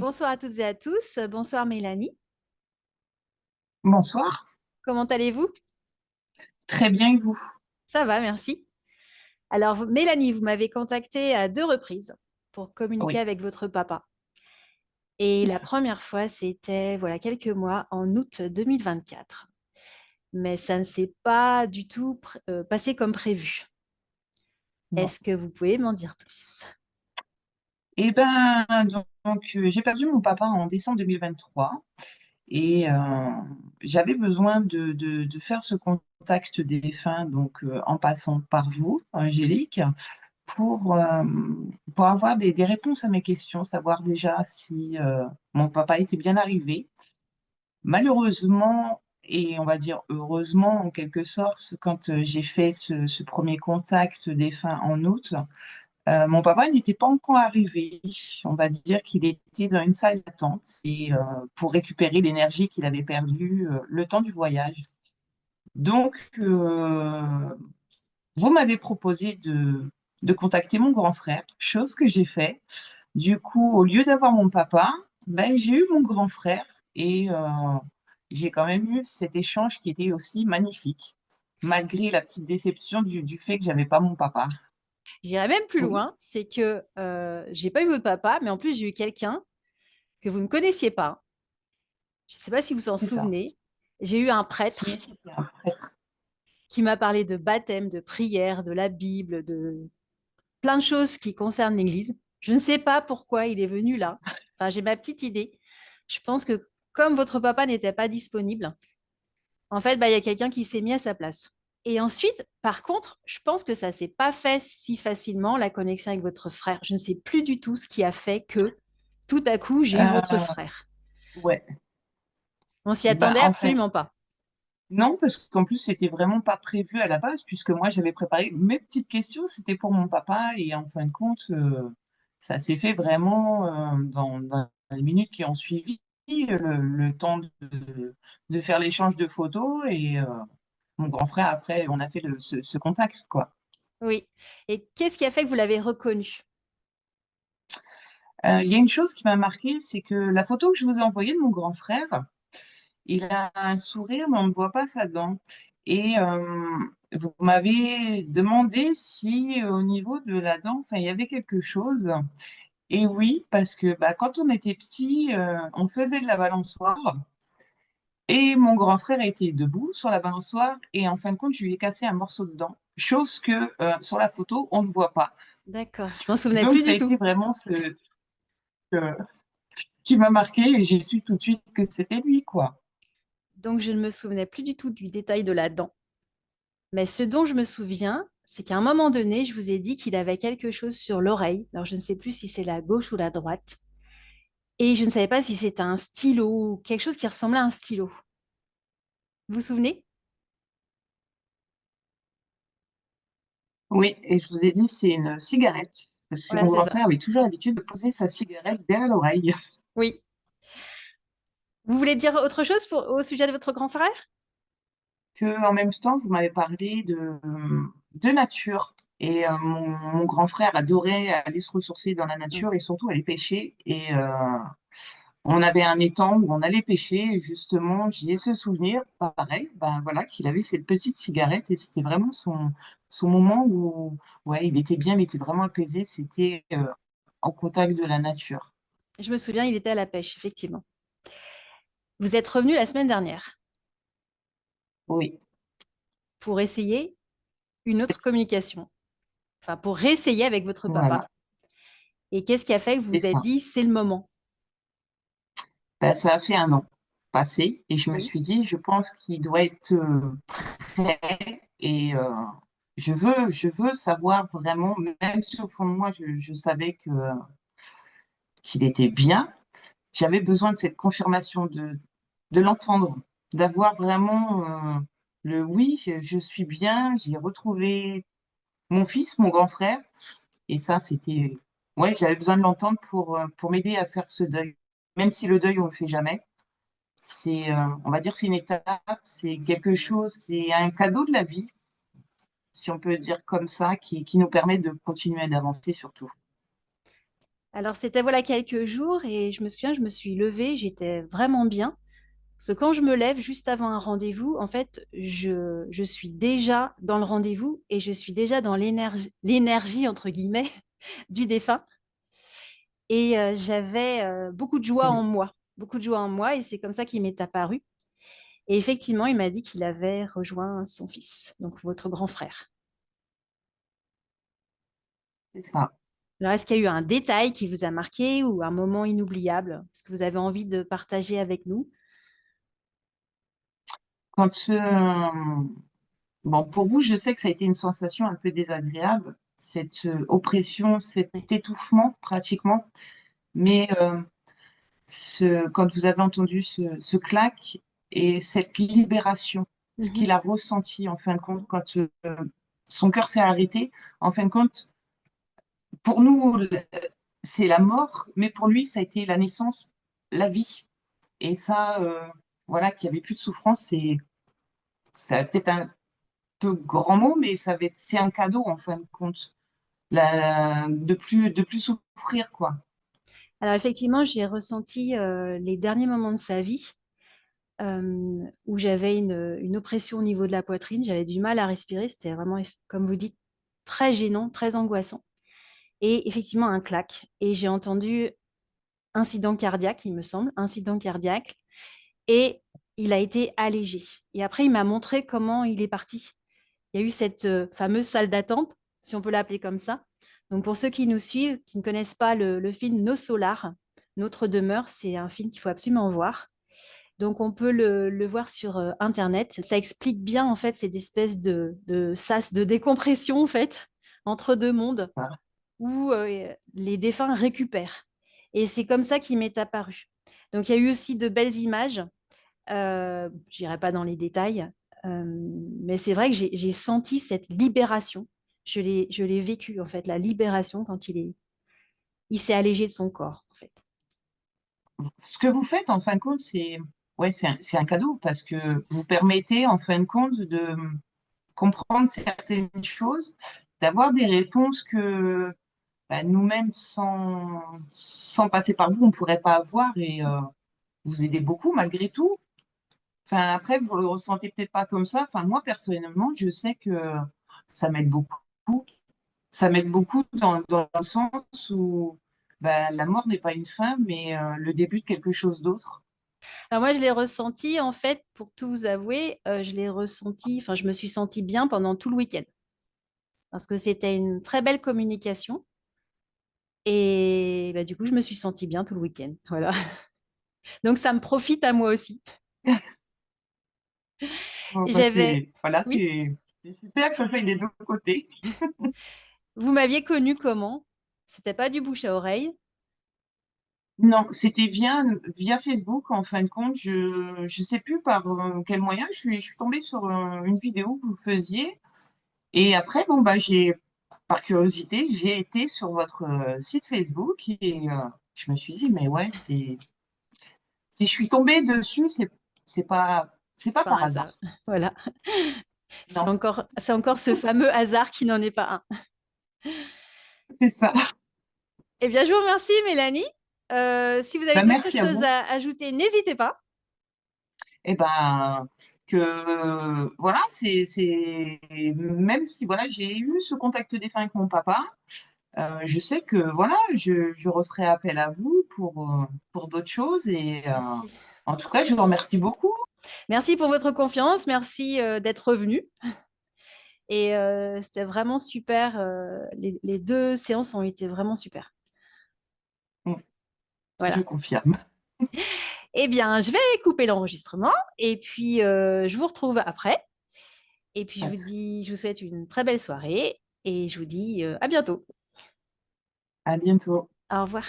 Bonsoir à toutes et à tous. Bonsoir Mélanie. Bonsoir, Comment allez-vous? très bien et vous? Ça va, merci. Alors, Mélanie, vous m'avez contactée à deux reprises pour communiquer Oui. avec votre papa. Et la première fois, c'était voilà quelques mois en août 2024. Mais ça ne s'est pas du tout passé comme prévu. Non. Est-ce que vous pouvez m'en dire plus? Eh ben, j'ai perdu mon papa en décembre 2023 et j'avais besoin de faire ce contact défunt en passant par vous, Angélique, pour, euh, pour avoir des réponses à mes questions, savoir déjà si mon papa était bien arrivé. Malheureusement, et on va dire heureusement en quelque sorte, quand j'ai fait ce premier contact défunt en août, mon papa n'était pas encore arrivé. On va dire qu'il était dans une salle d'attente et pour récupérer l'énergie qu'il avait perdue le temps du voyage. Donc, vous m'avez proposé de contacter mon grand frère, chose que j'ai fait. Du coup, au lieu d'avoir mon papa, ben, j'ai eu mon grand frère et j'ai quand même eu cet échange qui était aussi magnifique, malgré la petite déception du fait que j'avais pas mon papa. J'irai même plus Oui, loin, c'est que j'ai pas eu votre papa, mais en plus j'ai eu quelqu'un que vous ne connaissiez pas. Je ne sais pas si vous en c'est ça. souvenez. J'ai eu un Si, prêtre c'était un prêtre. qui m'a parlé de baptême, de prière, de la Bible, de plein de choses qui concernent l'Église. Je ne sais pas pourquoi il est venu là. Enfin, j'ai ma petite idée. Je pense que comme votre papa n'était pas disponible, en fait, bah, il y a quelqu'un qui s'est mis à sa place. Et ensuite, par contre, je pense que ça ne s'est pas fait si facilement, la connexion avec votre frère. Je ne sais plus du tout ce qui a fait que tout à coup, j'ai eu votre Euh, frère. ouais. On s'y Ben, attendait enfin, absolument pas. non, parce qu'en plus, c'était vraiment pas prévu à la base, puisque moi, j'avais préparé mes petites questions, c'était pour mon papa, et en fin de compte, ça s'est fait vraiment dans les minutes qui ont suivi, le temps de faire l'échange de photos, et mon grand frère, après, on a fait ce contact, quoi. Oui. Et qu'est-ce qui a fait que vous l'avez reconnu? Il y a une chose qui m'a marquée, c'est que la photo que je vous ai envoyée de mon grand frère, il a un sourire, mais on ne voit pas sa dent. Et vous m'avez demandé si au niveau de la dent, enfin, il y avait quelque chose. Et oui, parce que bah, quand on était petit, on faisait de la balançoire. Et mon grand frère était debout sur la balançoire. Et en fin de compte, je lui ai cassé un morceau de dent. Chose que sur la photo, on ne voit pas. D'accord. Je m'en souvenais Donc, plus ça a du tout. été vraiment ce qui m'a marqué. Et j'ai su tout de suite que c'était lui, quoi. Donc, je ne me souvenais plus du tout du détail de la dent. Mais ce dont je me souviens, c'est qu'à un moment donné, je vous ai dit qu'il avait quelque chose sur l'oreille. Alors, je ne sais plus si c'est la gauche ou la droite. Et je ne savais pas si c'était un stylo ou quelque chose qui ressemblait à un stylo. Vous vous souvenez? Oui, et je vous ai dit, c'est une cigarette, parce que Voilà, mon c'est ça. grand-père avait toujours l'habitude de poser sa cigarette derrière l'oreille. Oui. Vous voulez dire autre chose au sujet de votre grand frère? Que, en même temps, vous m'avez parlé de nature. Et mon grand frère adorait aller se ressourcer dans la Mm. nature et surtout aller pêcher. Et on avait un étang où on allait pêcher. Et justement, j'ai ce souvenir, pareil, ben voilà, qu'il avait cette petite cigarette et c'était vraiment son moment où ouais, il était bien, il était vraiment apaisé. C'était en contact de la nature. Je me souviens, il était à la pêche, effectivement. Vous êtes revenu la semaine dernière Oui, pour essayer une autre communication, enfin pour réessayer avec votre papa. voilà, Et qu'est-ce qui a fait que vous c'est vous êtes ça. dit, c'est le moment? Ben, ça a fait un an passé et je me Oui. suis dit, je pense qu'il doit être prêt et je veux savoir vraiment, même si au fond de moi, je savais qu'il était bien, j'avais besoin de cette confirmation, de l'entendre, d'avoir vraiment le oui, je suis bien, j'ai retrouvé mon fils, mon grand frère et ça, c'était, ouais, j'avais besoin de l'entendre pour m'aider à faire ce deuil, même si le deuil, on le fait jamais. C'est, on va dire, c'est une étape, c'est quelque chose, c'est un cadeau de la vie, si on peut dire comme ça, qui nous permet de continuer d'avancer surtout. Alors, c'était voilà quelques jours et je me souviens, je me suis levée, j'étais vraiment bien. Parce que quand je me lève juste avant un rendez-vous, en fait, je suis déjà dans le rendez-vous et je suis déjà dans l'énergie, entre guillemets, du défunt. Et j'avais beaucoup de joie en Mm. moi, beaucoup de joie en moi et c'est comme ça qu'il m'est apparu. Et effectivement, il m'a dit qu'il avait rejoint son fils, donc votre grand frère. C'est ça. Alors, est-ce qu'il y a eu un détail qui vous a marqué ou un moment inoubliable? Est-ce que vous avez envie de partager avec nous? Quand, bon, pour vous, je sais que ça a été une sensation un peu désagréable, cette oppression, cet Ouais. étouffement pratiquement. Mais quand vous avez entendu ce claque et cette libération, ce Mhm. qu'il a ressenti en fin de compte quand son cœur s'est arrêté, en fin de compte, pour nous, c'est la mort, mais pour lui, ça a été la naissance, la vie. Et ça, voilà, qu'il n'y avait plus de souffrance, c'est peut-être un peu grand mot, mais c'est un cadeau en fin de compte, de plus souffrir, quoi. Alors effectivement, j'ai ressenti les derniers moments de sa vie où j'avais une oppression au niveau de la poitrine, j'avais du mal à respirer, c'était vraiment, comme vous dites, très gênant, très angoissant. Et effectivement, un claque. Et j'ai entendu incident cardiaque, il me semble, incident cardiaque, et il a été allégé. Et après, il m'a montré comment il est parti. Il y a eu cette fameuse salle d'attente, si on peut l'appeler comme ça. Donc, pour ceux qui nous suivent, qui ne connaissent pas le film Nos Solars, Notre demeure, c'est un film qu'il faut absolument voir. Donc, on peut le voir sur Internet. Ça explique bien, en fait, cette espèce de sas de décompression, en fait, entre deux mondes Voilà. où les défunts récupèrent. Et c'est comme ça qu'il m'est apparu. Donc, il y a eu aussi de belles images. Je n'irai pas dans les détails, euh, mais c'est vrai que j'ai senti cette libération. Je l'ai vécu, en fait, la libération quand il s'est allégé de son corps, en fait. Ce que vous faites, en fin de compte, ouais, c'est un cadeau parce que vous permettez, en fin de compte, de comprendre certaines choses, d'avoir des réponses que bah, nous-mêmes, sans passer par vous, on ne pourrait pas avoir et vous aidez beaucoup malgré tout. Enfin, après, vous le ressentez peut-être pas comme ça. Enfin, moi, personnellement, je sais que ça m'aide beaucoup. Ça m'aide beaucoup dans le sens où bah, la mort n'est pas une fin, mais le début de quelque chose d'autre. Alors moi, je l'ai ressenti, en fait, pour tout vous avouer, je l'ai ressenti, enfin, je me suis sentie bien pendant tout le week-end, parce que c'était une très belle communication. Et bah, du coup, je me suis sentie bien tout le week-end. Voilà. Donc, ça me profite à moi aussi. Bon, Et bah, j'avais, voilà, oui, c'est super que ça fait des deux côtés. vous m'aviez connu comment? C'était pas du bouche à oreille. Non, c'était via Facebook, en fin de compte. Je sais plus par quel moyen. Je suis tombée sur une vidéo que vous faisiez. Et après, bon, bah, par curiosité, j'ai été sur votre site Facebook et je me suis dit, mais ouais, si je suis tombée dessus, c'est C'est pas pas un par hasard. hasard. Voilà. Non, C'est encore ce fameux hasard qui n'en est pas un. c'est ça. Eh bien, je vous remercie, Mélanie. Si vous avez Bah, d'autres merci à choses vous. à ajouter, n'hésitez pas. Et ben, voilà, même si voilà, j'ai eu ce contact défunt avec mon papa, je sais que voilà, je referai appel à vous pour d'autres choses et Merci. en tout cas, je vous remercie beaucoup. Merci pour votre confiance. Merci d'être revenu. Et c'était vraiment super. Les deux séances ont été vraiment super. Mm, je Voilà. confirme. Eh bien, je vais couper l'enregistrement et puis je vous retrouve après. Et puis je vous souhaite une très belle soirée et je vous dis à bientôt. À bientôt. Au revoir.